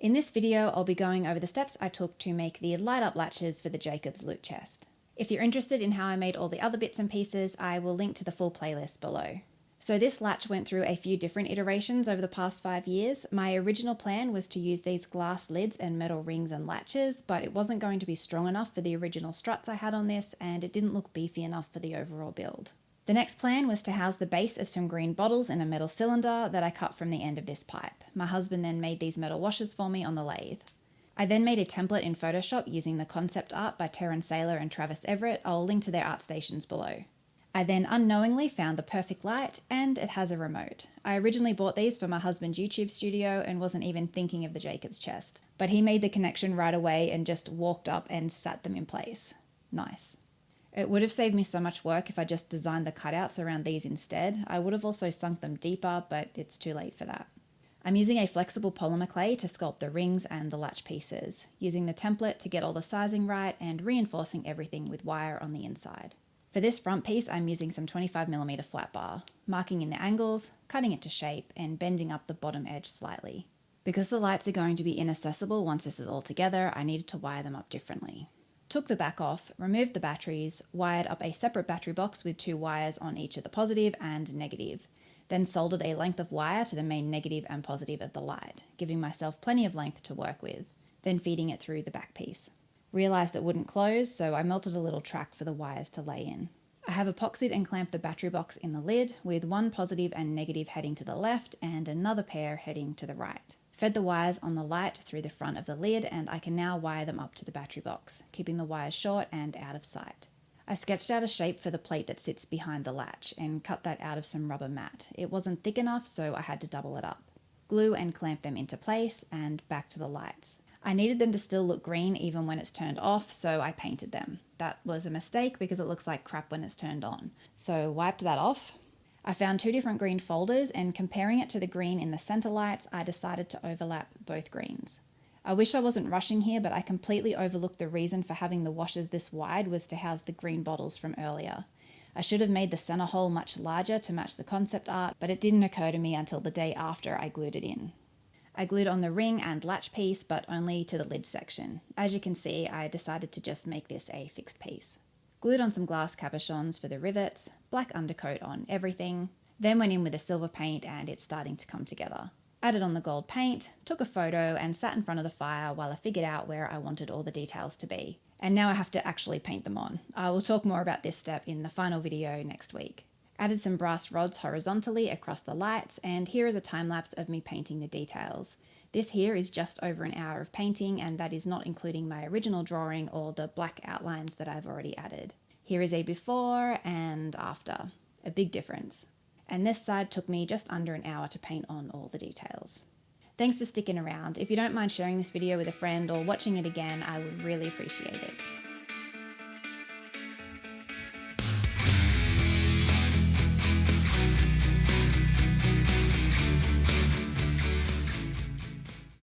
In this video, I'll be going over the steps I took to make the light up latches for the Jakobs Loot Chest. If you're interested in how I made all the other bits and pieces, I will link to the full playlist below. So this latch went through a few different iterations over the past 5 years. My original plan was to use these glass lids and metal rings and latches, but it wasn't going to be strong enough for the original struts I had on this, and it didn't look beefy enough for the overall build. The next plan was to house the base of some green bottles in a metal cylinder that I cut from the end of this pipe. My husband then made these metal washers for me on the lathe. I then made a template in Photoshop using the concept art by Terin, Saylor and Everett. I'll link to their art stations below. I then unknowingly found the perfect light, and it has a remote. I originally bought these for my husband's YouTube studio and wasn't even thinking of the Jakobs chest, but he made the connection right away and just walked up and sat them in place. Nice. It would have saved me so much work if I just designed the cutouts around these instead. I would have also sunk them deeper, but it's too late for that. I'm using a flexible polymer clay to sculpt the rings and the latch pieces, using the template to get all the sizing right and reinforcing everything with wire on the inside. For this front piece, I'm using some 25mm flat bar, marking in the angles, cutting it to shape, and bending up the bottom edge slightly. Because the lights are going to be inaccessible once this is all together, I needed to wire them up differently. Took the back off, removed the batteries, wired up a separate battery box with 2 wires on each of the positive and negative, then soldered a length of wire to the main negative and positive of the light, giving myself plenty of length to work with, then feeding it through the back piece. Realised it wouldn't close, so I melted a little track for the wires to lay in. I have epoxied and clamped the battery box in the lid, with one positive and negative heading to the left and another pair heading to the right. Fed the wires on the light through the front of the lid, and I can now wire them up to the battery box, keeping the wires short and out of sight. I sketched out a shape for the plate that sits behind the latch and cut that out of some rubber mat. It wasn't thick enough, so I had to double it up. Glue and clamp them into place and back to the lights. I needed them to still look green even when it's turned off, so I painted them. That was a mistake because it looks like crap when it's turned on. So wiped that off. I found 2 different green folders, and comparing it to the green in the center lights, I decided to overlap both greens. I wish I wasn't rushing here, but I completely overlooked the reason for having the washers this wide was to house the green bottles from earlier. I should have made the center hole much larger to match the concept art, but it didn't occur to me until the day after I glued it in. I glued on the ring and latch piece, but only to the lid section. As you can see, I decided to just make this a fixed piece. Glued on some glass cabochons for the rivets, black undercoat on everything, then went in with a silver paint and it's starting to come together. Added on the gold paint, took a photo and sat in front of the fire while I figured out where I wanted all the details to be. And now I have to actually paint them on. I will talk more about this step in the final video next week. Added some brass rods horizontally across the lights, and here is a time lapse of me painting the details. This here is just over an hour of painting, and that is not including my original drawing or the black outlines that I've already added. Here is a before and after. A big difference. And this side took me just under an hour to paint on all the details. Thanks for sticking around. If you don't mind sharing this video with a friend or watching it again, I would really appreciate it.